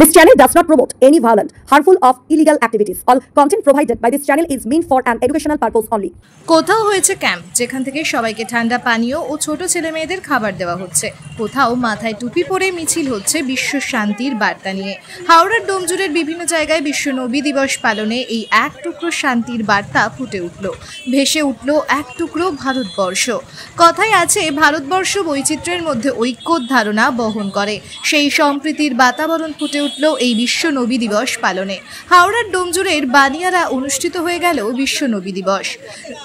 This channel does not promote any violent, harmful or illegal activities. All content provided by this channel is meant for an educational purpose only. কোথাও হয়েছে camp যেখান থেকে সবাইকে ঠান্ডা পানীয় ও ছোট ছেলেমেয়েদের খাবার দেওয়া হচ্ছে। কোথাও মাথায় টুপি পরে মিছিল হচ্ছে বিশ্ব শান্তির বার্তা নিয়ে। হাওড়ার ডোমজুড়ের বিভিন্ন জায়গায় বিশ্ব নবী দিবস পালনে এই এক টুকরো শান্তির বার্তা ফুটে উঠল। ভেসে উঠল এক টুকরো ভারতবর্ষ। কথায় আছে ভারতবর্ষ বৈচিত্র্যের মধ্যে ঐক্যর ধারণা বহন করে। সেই সম্প্রীতির বাতাবরণ ফুটে উঠল এই বিশ্ব নবী দিবস পালনে। হাওড়ার ডোমজুড়ের বানিয়ারা অনুষ্ঠিত হয়ে গেল বিশ্ব নবী দিবস।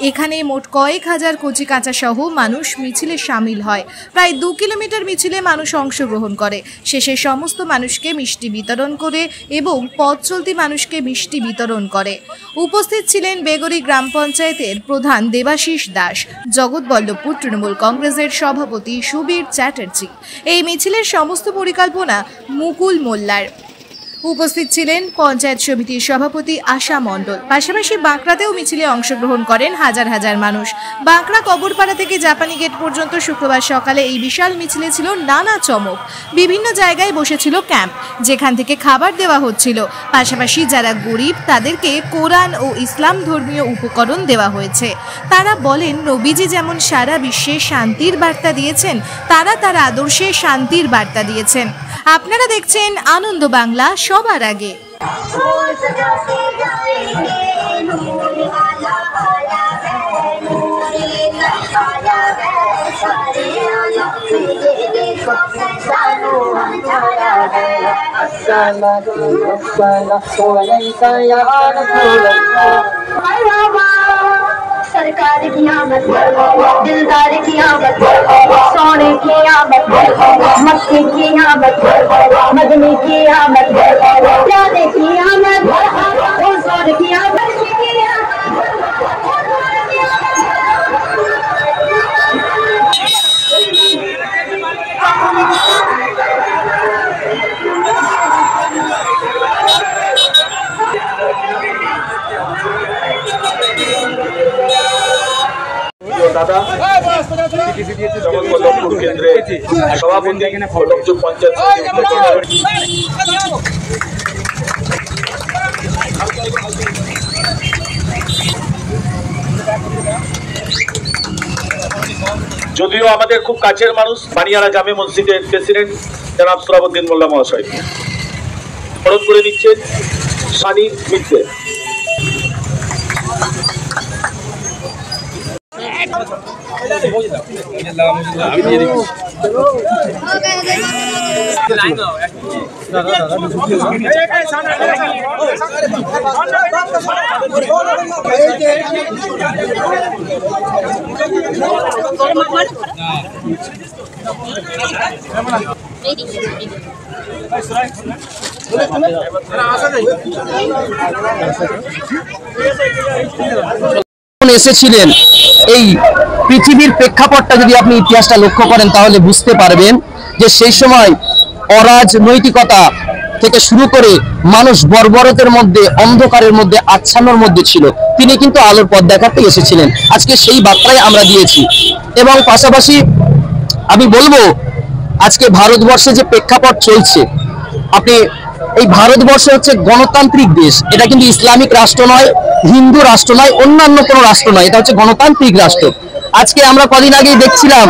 এখানে মোট কয়েক হাজার কচি কাঁচা সহ মানুষ মিছিলে সামিল হয়। প্রায় 2 কিলোমিটার মিছিলে মানুষ অংশগ্রহণ করে। শেষে সমস্ত মানুষকে মিষ্টি বিতরণ করে এবং পথ চলতি মানুষকে মিষ্টি বিতরণ করে। উপস্থিত ছিলেন বেগরি গ্রাম পঞ্চায়েতের প্রধান দেবাশিস দাস, জগৎবল্লভপুর তৃণমূল কংগ্রেসের সভাপতি সুবীর চ্যাটার্জি। এই মিছিলের সমস্ত পরিকল্পনা মুকুল মোল্লার। উপস্থিত ছিলেন পঞ্চায়েত সমিতির সভাপতি আশা মণ্ডল। পাশাপাশি বাঁকড়াতেও মিছিলে অংশগ্রহণ করেন হাজার হাজার মানুষ। বাঁকড়া কবরপাড়া থেকে জাপানি গেট পর্যন্ত শুক্রবার সকালে এই বিশাল মিছিলে ছিল নানা চমক। বিভিন্ন জায়গায় বসেছিল ক্যাম্প, যেখান থেকে খাবার দেওয়া হচ্ছিল। পাশাপাশি যারা গরিব তাদেরকে কোরআন ও ইসলাম ধর্মীয় উপকরণ দেওয়া হয়েছে। তারা বলেন, নবীজি যেমন সারা বিশ্বে শান্তির বার্তা দিয়েছেন, তারা তার আদর্শে শান্তির বার্তা দিয়েছেন। আপনারা দেখছেন আনন্দ বাংলা সবার আগে। सरकार की आमद, दिलदार की आमद, सोने की आमद, मक्के की आमद, मदनी की आमद, प्यादे की आमद, सोने की आमद। দাদা জগৎবল্লভপুর কেন্দ্রে সভাপতি পঞ্চায়েত যদিও আমাদের খুব কাছের মানুষ, বানিয়ারা জামে মসজিদের প্রেসিডেন্ট জনাব সুরাবুদ্দিন মোল্লা মহাশয় বরণ করে নিচ্ছেন সানি মিত্রে। এসেছিলেন এই পৃথিবীর প্রেক্ষাপটটা যদি আপনি ইতিহাসটা লক্ষ্য করেন তাহলে বুঝতে পারবেন যে সেই সময় অরাজনৈতিকতা থেকে শুরু করে মানুষ বর্বরতার মধ্যে, অন্ধকারের মধ্যে, আচ্ছন্নর মধ্যে ছিল। তিনি কিন্তু আলোর পথ দেখাতে এসেছিলেন। আজকে সেই বার্তাই আমরা দিয়েছি। এবং পাশাপাশি আমি বলবো, আজকে ভারতবর্ষে যে প্রেক্ষাপট চলছে, আপনি এই ভারতবর্ষ হচ্ছে গণতান্ত্রিক দেশ। এটা কিন্তু ইসলামিক রাষ্ট্র নয়, হিন্দু রাষ্ট্র নয়, অন্যান্য কোনো রাষ্ট্র নয়। এটা হচ্ছে গণতান্ত্রিক রাষ্ট্র। আজকে আমরা কদিন আগেই দেখছিলাম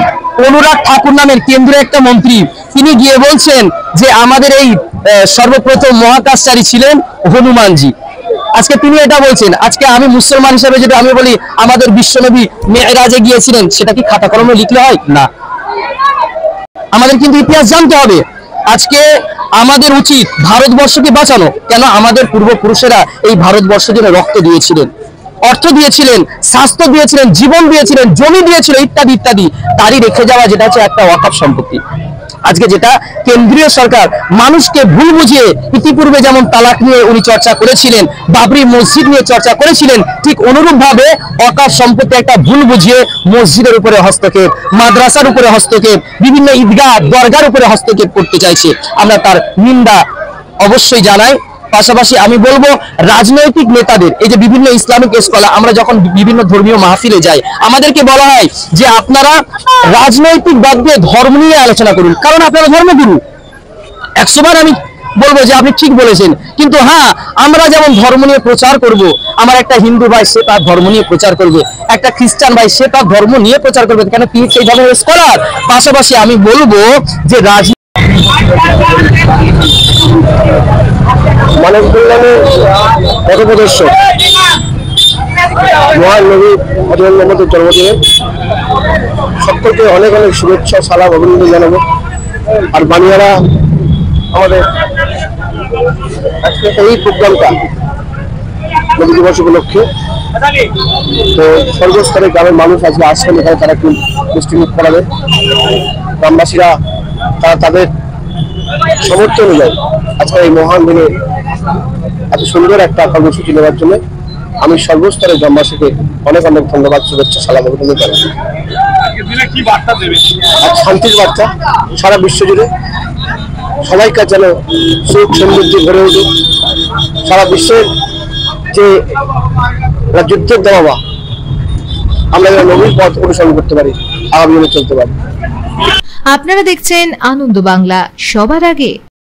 অনুরাগ ঠাকুর নামের কেন্দ্রীয় একটা মন্ত্রী, তিনি গিয়ে বলছেন যে আমাদের এই সর্বপ্রথম মহাকাশচারী ছিলেন হনুমানজি। আজকে তিনি এটা বলছেন। আজকে আমি মুসলমান হিসেবে যদি আমি বলি আমাদের বিশ্বনবী মেরাজে গিয়েছিলেন, সেটা কি খাতা কলমে লিখলে হয়? না, আমাদের কিন্তু ইতিহাস জানতে হবে। আজকে আমাদের উচিত ভারতবর্ষকে বাঁচানো। কেন? আমাদের পূর্বপুরুষেরা এই ভারতবর্ষের জন্য রক্ত দিয়েছিলেন, অর্থ দিয়েছিলেন, স্বাস্থ্য দিয়েছিলেন, জীবন দিয়েছিলেন, জমি দিয়েছিল, ইত্যাদি ইত্যাদি। তারই রেখে যাওয়া যেটা হচ্ছে একটা ওয়াকফ সম্পত্তি। আজকে যেটা কেন্দ্রীয় সরকার মানুষকে ভুল বুঝিয়ে, ইতিপূর্বে যেমন তালাক নিয়ে উনি চর্চা করেছিলেন, বাবরি মসজিদ নিয়ে চর্চা করেছিলেন, ঠিক অনুরূপভাবে ওয়াকফ সম্পত্তি একটা ভুল বুঝিয়ে মসজিদের উপরে হস্তক্ষেপ, মাদ্রাসার উপরে হস্তক্ষেপ, বিভিন্ন ঈদগাহ দরগার উপরে হস্তক্ষেপ করতে চাইছে। আমরা তার নিন্দা অবশ্যই জানাই। পাশাপাশি আমি বলবো রাজনৈতিক নেতাদের, এই যে বিভিন্ন ইসলামিক স্কলার, আমরা যখন বিভিন্ন ধর্মীয় মাহফিলে যাই আমাদেরকে বলা হয় যে আপনারা রাজনৈতিক বাদ দিয়ে ধর্ম নিয়ে আলোচনা করুন, কারণ আপনারা ধর্মগুরু। 100 বার আমি বলবো যে আপনি ঠিক বলেছেন। কিন্তু হ্যাঁ, আমরা যেমন ধর্ম নিয়ে প্রচার করব, আমার একটা হিন্দু ভাই সে তার ধর্ম নিয়ে প্রচার করবে, একটা খ্রিস্টান ভাই সে তার ধর্ম নিয়ে প্রচার করবে, কেন তিনি সেই ধর্মের স্কলার। পাশাপাশি আমি বলবো যে মানব কল্যাণে পথপ্রদর্শক মহান নবী হযরত মুহাম্মদের জন্মদিনে সকলকে অনেক অনেক শুভেচ্ছা, সালাম, অভিনন্দন জানাবো। আর বানিয়ারা আমাদের আজকে এই প্রোগ্রামটা নবী দিবস উপলক্ষে, তো সর্বস্তরের গ্রামের মানুষ আজকে আসছেন এখানে, তারা একটু মিষ্টিমুখ করাবে। গ্রামবাসীরা তারা তাদের সমর্থন অনুযায়ী আজকে এই মহান দিনে এত সুন্দর একটা কর্মসূচি নেওয়ার জন্য আমি সর্বস্তরের গ্রামবাসীকে অনেক অনেক ধন্যবাদ, শুভেচ্ছা, সালাম, অভিনন্দন জানাই। আর শান্তির বার্তা সারা বিশ্ব জুড়ে সবাইকার যেন সুখ সমৃদ্ধি ভরে উঠুক। সারা বিশ্বের যে যুদ্ধের দাবা আমরা যেন নবীর পথ অনুসরণ করতে পারি, আগামী দিনে চলতে পারি। আপনারা দেখছেন আনন্দ বাংলা, সবার আগে।